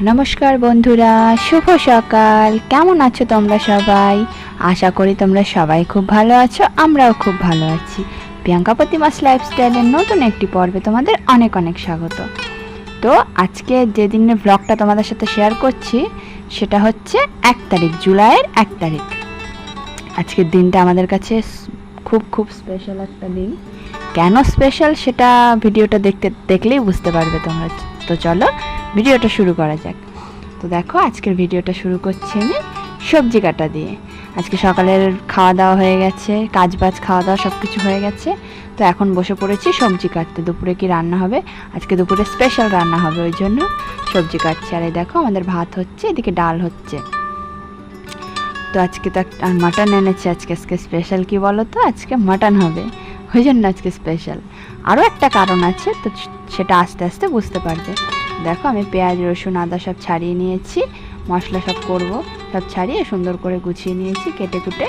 নমস্কার বন্ধুরা, শুভ সকাল। কেমন আছো তোমরা সবাই? আশা করি তোমরা সবাই খুব ভালো আছো, আমরাও খুব ভালো আছি। প্রিয়াঙ্কা প্রতিমাস লাইফস্টাইলের নতুন একটি পর্বে তোমাদের অনেক অনেক স্বাগত। তো আজকে যে দিনের ব্লগটা তোমাদের সাথে শেয়ার করছি সেটা হচ্ছে 1 তারিখ, জুলাইয়ের 1 তারিখ। আজকের দিনটা আমাদের কাছে খুব খুব স্পেশাল একটা দিন। কেন স্পেশাল সেটা ভিডিওটা দেখলেই বুঝতে পারবে তোমরা। তো চলো ভিডিওটা শুরু করা যাক। তো দেখো, আজকের ভিডিওটা শুরু করছি আমি সবজি কাটা দিয়ে। আজকে সকালের খাওয়া দাওয়া হয়ে গেছে, কাজবাজ খাওয়া দাওয়া সব কিছু হয়ে গেছে। তো এখন বসে পড়েছি সবজি কাটতে। দুপুরে কি রান্না হবে? আজকে দুপুরে স্পেশাল রান্না হবে, ওই জন্য সবজি কাটছি। আর এই দেখো আমাদের ভাত হচ্ছে, এদিকে ডাল হচ্ছে। তো আজকে তো আর মাটন এনেছে। আজকে স্পেশাল কি বলো তো, আজকে মাটন হবে, ওই জন্য আজকে স্পেশাল। আরও একটা কারণ আছে, তো সেটা আস্তে আস্তে বুঝতে পারবে। দেখো আমি পেঁয়াজ রসুন আদা সব ছাড়িয়ে নিয়েছি, মশলা সব করব, সব ছাড়িয়ে সুন্দর করে গুছিয়ে নিয়েছি কেটে কুটে।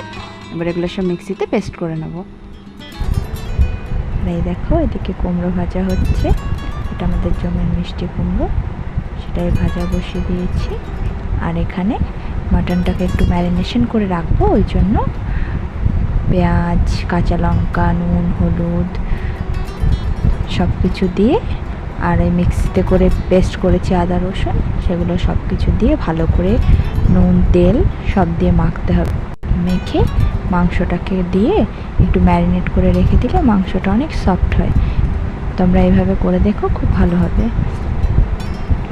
এবার এগুলো সব মিক্সিতে পেস্ট করে নেব। আর এই দেখো এদিকে কুমড়ো ভাজা হচ্ছে, এটা আমাদের জমির মিষ্টি কুমড়ো, সেটাই ভাজা বসিয়ে দিয়েছি। আর এখানে মাটনটাকে একটু ম্যারিনেশন করে রাখবো, ওই জন্য পেঁয়াজ কাঁচা লঙ্কা নুন হলুদ সব কিছু দিয়ে, আর এই মিক্সিতে করে পেস্ট করেছি আদা রসুন, সেগুলো সব কিছু দিয়ে ভালো করে নুন তেল সব দিয়ে মাখতে হবে। মেখে মাংসটাকে দিয়ে একটু ম্যারিনেট করে রেখে দিলে মাংসটা অনেক সফট হয়। তোমরা এইভাবে করে দেখো, খুব ভালো হবে।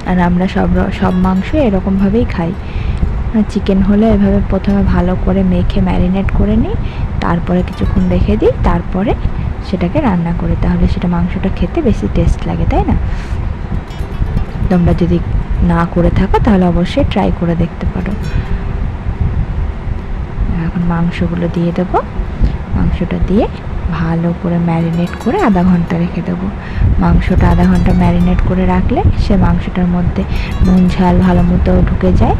আর আমরা সব মাংস এরকমভাবেই খাই। চিকেন হলে এভাবে প্রথমে ভালো করে মেখে ম্যারিনেট করে নিই, তারপরে কিছুক্ষণ রেখে দিই, তারপরে সেটাকে রান্না করি, তাহলে সেটা মাংসটা খেতে বেশি টেস্ট লাগে, তাই না? তোমরা যদি না করে থাকো তাহলে অবশ্যই ট্রাই করে দেখতে পারো। এখন মাংসগুলো দিয়ে দেবো, মাংসটা দিয়ে ভালো করে ম্যারিনেট করে আধা ঘন্টা রেখে দেবো। মাংসটা আধা ঘন্টা ম্যারিনেট করে রাখলে সে মাংসটার মধ্যে নুন ঝাল ভালো মতো ঢুকে যায়,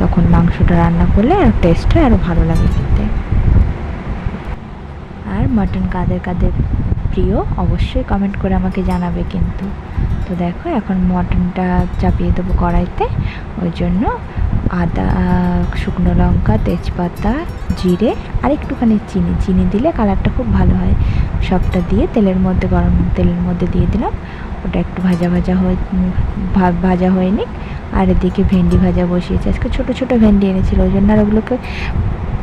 তখন মাংসটা রান্না করলে আর টেস্টটা আরও ভালো লাগে খেতে। আর মাটন কাদের কাদের প্রিয় অবশ্যই কমেন্ট করে আমাকে জানাবে কিন্তু। তো দেখো এখন মটনটা চাপিয়ে দেবো কড়াইতে, ওই জন্য আদা শুকনো লঙ্কা তেজপাতা জিরে আর একটুখানি চিনি দিলে কালারটা খুব ভালো হয়। সবটা দিয়ে তেলের মধ্যে, গরম তেলের মধ্যে দিয়ে দিলাম। ওটা একটু ভাজা হয়ে নিক। আর এদিকে ভেন্ডি ভাজা বসিয়েছি। আজকে ছোটো ছোটো ভেন্ডি এনেছিল, ওই জন্য আর ওগুলোকে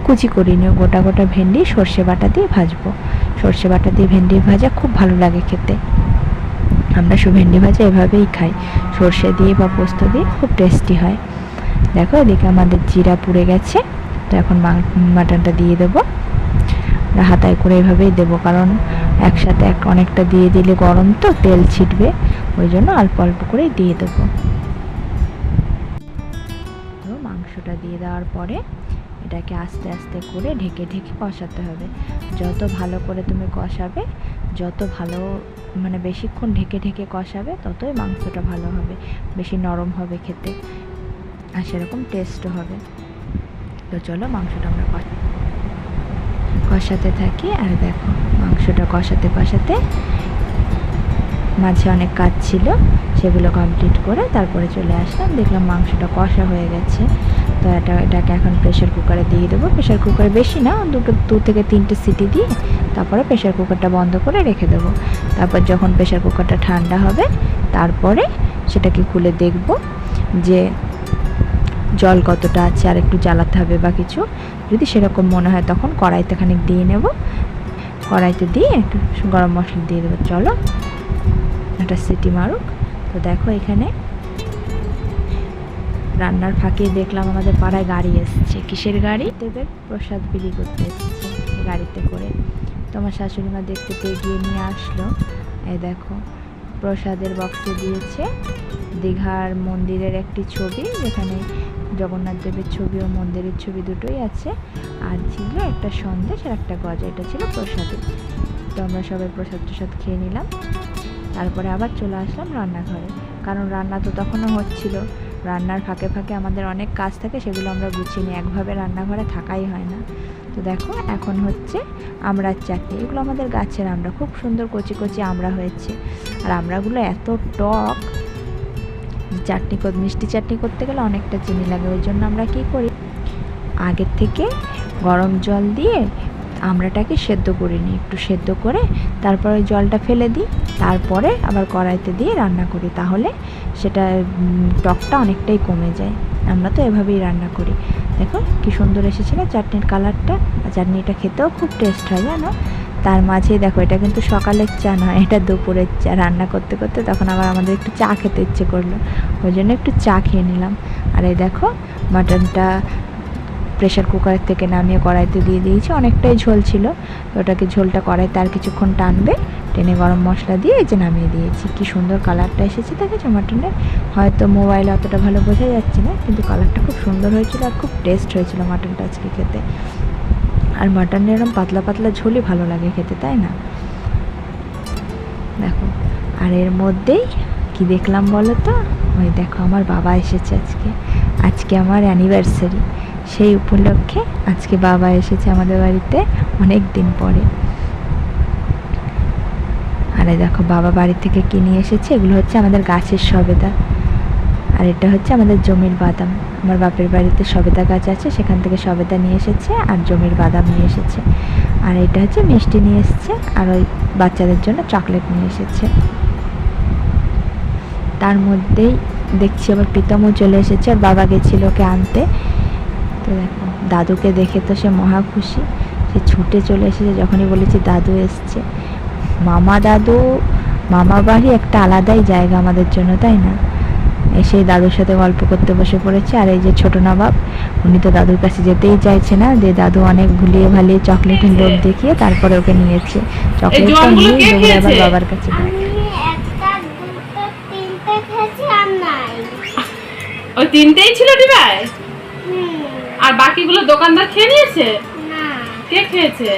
কুচি করিনি, গোটা গোটা ভেন্ডি সর্ষে বাটা দিয়ে ভাজবো। সর্ষে বাটা দিয়ে ভেন্ডি ভাজা খুব ভালো লাগে খেতে। আমরা ভেন্ডি ভাজা এভাবেই খাই, সর্ষে দিয়ে বা পোস্ত দিয়ে, খুব টেস্টি হয়। দেখো এদিকে আমাদের জিরা পুড়ে গেছে। তো এখন মাটনটা দিয়ে দেবো। হাতায় করে এভাবেই দেবো, কারণ একসাথে অনেকটা দিয়ে দিলে গরম তো তেল ছিটবে, ওই জন্য অল্প অল্প করেই দিয়ে দেবো। তো মাংসটা দিয়ে দেওয়ার পরে এটাকে আস্তে আস্তে করে ঢেকে ঢেকে কষাতে হবে। যত ভালো করে তুমি কষাবে, যত ভালো বেশিক্ষণ ঢেকে ঢেকে কষাবে, ততই মাংসটা ভালো হবে, বেশি নরম হবে খেতে, আর সেরকম টেস্টও হবে। তো চলো মাংসটা আমরা কষাতে থাকি। আর দেখো মাংসটা কষাতে কষাতে মাঝে অনেক কাজ ছিল, সেগুলো কমপ্লিট করে তারপরে চলে আসলাম, দেখলাম মাংসটা কষা হয়ে গেছে। তো এটাকে এখন প্রেশার কুকারে দিয়ে দেবো। প্রেশার কুকারে বেশি না, 2 থেকে 3টে সিটি দিয়ে তারপরে প্রেশার কুকারটা বন্ধ করে রেখে দেবো। তারপর যখন প্রেশার কুকারটা ঠান্ডা হবে, তারপরে সেটাকে খুলে দেখব যে জল কতটা আছে, আর একটু জ্বালাতে হবে বা কিছু। যদি সেরকম মনে হয় তখন কড়াইতে খানিক দিয়ে নেব, কড়াইতে দিয়ে একটু গরম মশলা দিয়ে দেবো। চলো একটা সিটি মারুক। তো দেখো এখানে রান্নার ফাঁকে দেখলাম আমাদের পাড়ায় গাড়ি এসছে। কিসের গাড়ি? দেবের প্রসাদ বিলি করতে এসছে গাড়িতে করে। তোমার শাশুড়ি মা দেখতে পেয়ে গিয়ে নিয়ে আসলো। এই দেখো প্রসাদের বক্সে দিয়েছে দীঘার মন্দিরের একটি ছবি, যেখানে জগন্নাথ দেবের ছবি ও মন্দিরের ছবি দুটোই আছে, আর ছিল একটা সন্দেশ আর একটা গজা, এটা ছিল প্রসাদে। তো আমরা সবাই প্রসাদ খেয়ে নিলাম। তারপরে আবার চলে আসলাম রান্নাঘরে, কারণ রান্না তো তখনও হচ্ছিল। রান্নার ফাঁকে ফাঁকে আমাদের অনেক কাজ থাকে, সেগুলো আমরা গুছিয়ে নিই, একভাবে রান্নাঘরে থাকাই হয় না। তো দেখো এখন হচ্ছে আমড়ার চাটনি। এগুলো আমাদের গাছের আমড়া, খুব সুন্দর কচি কচি আমড়া হয়েছে। আর আমড়াগুলো এত টক, মিষ্টি চাটনি করতে গেলে অনেকটা চিনি লাগে, ওই জন্য আমরা কী করি, আগের থেকে গরম জল দিয়ে আমড়াটাকে সেদ্ধ করে নিই, একটু সেদ্ধ করে তারপর ওই জলটা ফেলে দিই, তারপরে আবার কড়াইতে দিয়ে রান্না করি, তাহলে সেটা টকটা অনেকটাই কমে যায়। আমরা তো এভাবেই রান্না করি। দেখো কি সুন্দর এসেছিলো চাটনির কালারটা, আর চাটনিটা খেতেও খুব টেস্ট হয় জানো। তার মাঝেই দেখো, এটা কিন্তু সকালের চা নয়, এটা দুপুরের চা। রান্না করতে করতে তখন আবার আমাদের একটু চা খেতে ইচ্ছে করলো, ওই জন্য একটু চা খেয়ে নিলাম। আর এই দেখো মাটনটা প্রেশার কুকারের থেকে নামিয়ে কড়াইতে দিয়ে দিয়েছি, অনেকটাই ঝোল ছিল, তো ওটাকে ঝোলটা কড়াইতে আর কিছুক্ষণ টানবে, টেনে গরম মশলা দিয়ে এই যে নামিয়ে দিয়েছি। কি সুন্দর কালারটা এসেছে দেখেছো মাটনের, হয়তো মোবাইলে অতটা ভালো বোঝা যাচ্ছে না, কিন্তু কালারটা খুব সুন্দর হয়েছিল আর খুব টেস্ট হয়েছিল মাটনটা আজকে খেতে। আর মাটনের এরকম পাতলা পাতলা ঝোলই ভালো লাগে খেতে, তাই না? দেখো, আর এর মধ্যেই কি দেখলাম বলো তো, ওই দেখো আমার বাবা এসেছে আজকে আমার অ্যানিভার্সারি, সেই উপলক্ষে আজকে বাবা এসেছে আমাদের বাড়িতে অনেক দিন পরে। আর দেখো বাবা বাড়ি থেকে কিনে এসেছে, এগুলো হচ্ছে আমাদের গাছের সবেদা, আর এটা হচ্ছে আমাদের জমির বাদাম। আমার বাপের বাড়িতে সবেদা গাছ আছে, সেখান থেকে সবেদা নিয়ে এসেছে আর জমির বাদাম নিয়ে এসেছে। আর এটা হচ্ছে মিষ্টি নিয়ে এসেছে, আর ওই বাচ্চাদের জন্য চকলেট নিয়ে এসেছে। তার মধ্যেই দেখছি আবার প্রীতমও চলে এসেছে, আর বাবা গেছিল ওকে আনতে। তো দেখো দাদুকে দেখে তো সে মহা খুশি, সে ছুটে চলে এসেছে যখনই বলেছি দাদু এসছে। মামা বাড়ি একটা আলাদাই জায়গা আমাদের জন্য, তাই না? এসে দাদুর সাথে গল্প করতে বসে পড়েছে। আর এই যে ছোট নবাব, উনি তো দাদুর কাছে যেতেই চাইছে না, যে দাদু অনেক ভুলিয়ে ভালিয়ে চকলেটের লোভ দেখিয়ে তারপরে ওকে নিয়েছে। চকলেটটা নিয়ে দৌড়ে আবার বাবার কাছে। ওই তিনটেই ছিল ডিবায়, আর বাকিগুলো দোকানদার খেয়ে নিয়েছে? না, কে খেয়েছে?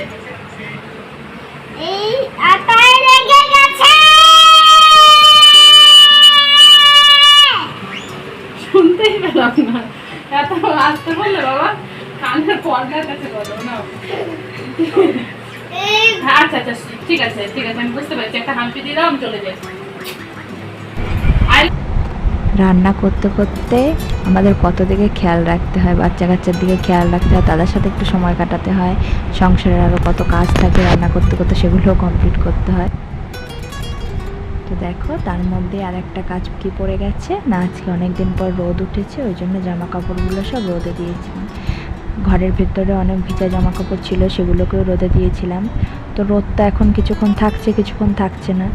এই আটায় লেগে গেছে। শুনতেই পেলাম না, এত আসতে বললে বাবা, কানের পর্দার কাছে বলো না। আচ্ছা আচ্ছা ঠিক আছে আমি বুঝতে পারছি, একটা হাম্পি দিয়ে দাও, আমি চলে যাই। রান্না করতে করতে আমাদের কত দিকে খেয়াল রাখতে হয়, বাচ্চা কাচ্চার দিকে খেয়াল রাখতে হয়, তাদের সাথে একটু সময় কাটাতে হয়, সংসারের আরও কত কাজ থাকে রান্না করতে করতে, সেগুলোও কমপ্লিট করতে হয়। তো দেখো তার মধ্যে আর একটা কাজ কি পড়ে গেছে না, আজকে অনেক দিন পর রোদ উঠেছে, ওই জন্য জামা কাপড়গুলো সব রোদে দিয়েছিলাম। ঘরের ভেতরে অনেক ভিজা জামা কাপড় ছিল, সেগুলোকেও রোদে দিয়েছিলাম। তো রোদটা এখন কিছুক্ষণ থাকছে, কিছুক্ষণ থাকছে না,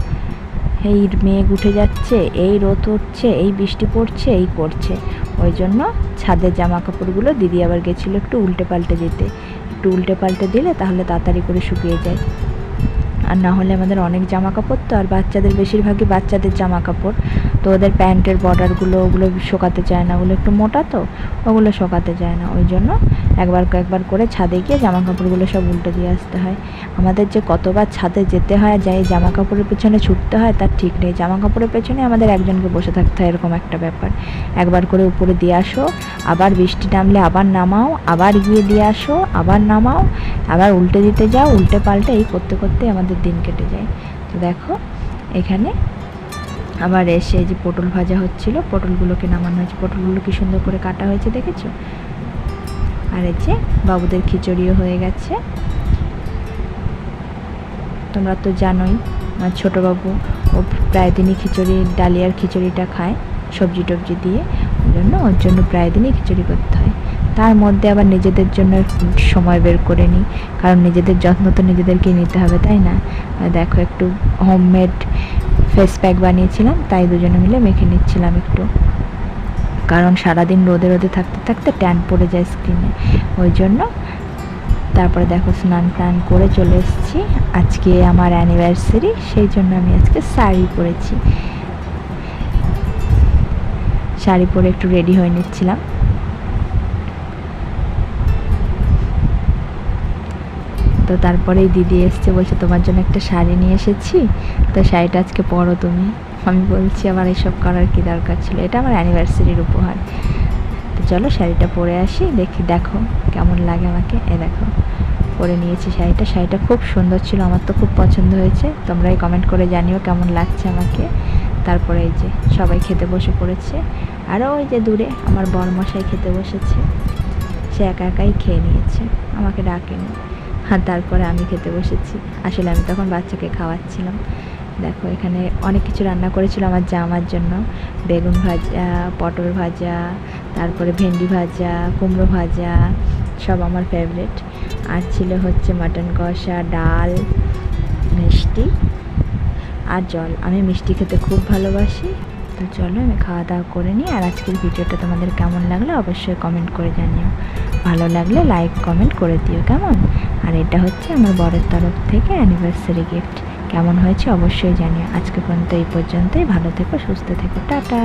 এই মেঘ উঠে যাচ্ছে, এই রোদ উঠছে, এই বৃষ্টি পড়ছে, এই করছে। ওই জন্য ছাদের জামা কাপড়গুলো দিদি আবার গেছিলো একটু উল্টে পাল্টে দিতে, একটু উল্টে পাল্টে দিলে তাহলে তাড়াতাড়ি করে শুকিয়ে যায়। আর না হলে আমাদের অনেক জামা কাপড় তো, আর বাচ্চাদের বেশিরভাগই বাচ্চাদের জামা কাপড়, তো ওদের প্যান্টের বর্ডারগুলো ওগুলো শোকাতে চায় না, ওগুলো একটু মোটা তো, ওগুলো শোকাতে চায় না, ওই জন্য একবার করে ছাদে গিয়ে জামা কাপড়গুলো সব উল্টে দিয়ে আসতে হয়। আমাদের যে কতবার ছাদে যেতে হয়, যাই জামা কাপড়ের পেছনে ছুটতে হয় তার ঠিক নেই। জামা কাপড়ের পেছনে আমাদের একজনকে বসে থাকতে হয়, এরকম একটা ব্যাপার। একবার করে উপরে দিয়ে আসো, আবার বৃষ্টি নামলে আবার নামাও, আবার গিয়ে দিয়ে আসো, আবার নামাও, আবার উল্টে দিতে যাও, উল্টে পাল্টে এই করতে করতে আমাদের দিন কেটে যায়। তো দেখো এখানে আবার এসে এই যে পটল ভাজা হচ্ছিল, পটলগুলোকে নামানো হয়েছে, পটলগুলো কি সুন্দর করে কাটা হয়েছে দেখেছো। আর এই যে বাবুদের খিচুড়িও হয়ে গেছে। তোমরা তো জানোই আমার ছোটো বাবু ও প্রায় দিনই ডালিয়ার খিচুড়িটা খায় সবজি টবজি দিয়ে, ওই জন্য ওর জন্য প্রায় দিনই খিচুড়ি করতে হয়। তার মধ্যে আবার নিজেদের জন্য সময় বের করে নিই, কারণ নিজেদের যত্ন তো নিজেদেরকেই নিতে হবে, তাই না? দেখো একটু হোমমেড ফেস প্যাক বানিয়েছিলাম, তাই দুজনে মিলে মেখে নিচ্ছিলাম একটু, কারণ সারাদিন রোদে থাকতে থাকতে ট্যান পড়ে যায় স্কিনে, ওই জন্য। তারপরে দেখো স্নান টান করে চলে এসেছি, আজকে আমার অ্যানিভার্সারি, সেই জন্য আমি আজকে শাড়ি পরেছি। শাড়ি পরে একটু রেডি হয়ে নিচ্ছিলাম। তো তারপরেই দিদি এসছে, বলছে তোমার জন্য একটা শাড়ি নিয়ে এসেছি, তো শাড়িটা আজকে পরো তুমি। আমি বলছি আমার এইসব করার কি দরকার ছিল, এটা আমার অ্যানিভার্সারির উপহার। তো চলো শাড়িটা পরে আসি, দেখো কেমন লাগে আমাকে। দেখো পরে নিয়েছি শাড়িটা খুব সুন্দর ছিল, আমার তো খুব পছন্দ হয়েছে। তোমরাই কমেন্ট করে জানিও কেমন লাগছে আমাকে। তারপরে এই যে সবাই খেতে বসে পড়েছে। আরও ওই যে দূরে আমার বরমশাই খেতে বসেছে, সে একা একাই খেয়ে নিয়েছে, আমাকে ডাকেনি। আর তারপরে আমি খেতে বসেছি, আসলে আমি তখন বাচ্চাকে খাওয়াচ্ছিলাম। দেখো এখানে অনেক কিছু রান্না করেছিল আমার জামার জন্য, বেগুন ভাজা, পটল ভাজা, তারপরে ভেন্ডি ভাজা, কুমড়ো ভাজা, সব আমার ফেভারিট। আর ছিল হচ্ছে মাটন কষা, ডাল, মিষ্টি আর জল। আমি মিষ্টি খেতে খুব ভালোবাসি। তো চলো আমি খাওয়া দাওয়া করে নিই। আর আজকের ভিডিওটা তোমাদের কেমন লাগলো অবশ্যই কমেন্ট করে জানিও, ভালো লাগলে লাইক কমেন্ট করে দিও কেমন। আর এটা হচ্ছে আমার বরের তরফ থেকে অ্যানিভার্সারি গিফট। কেমন হয়েছে অবশ্যই জানিও। আজকে পর্যন্ত এই পর্যন্তই, ভালো থেকো, সুস্থ থেকো, টাটা।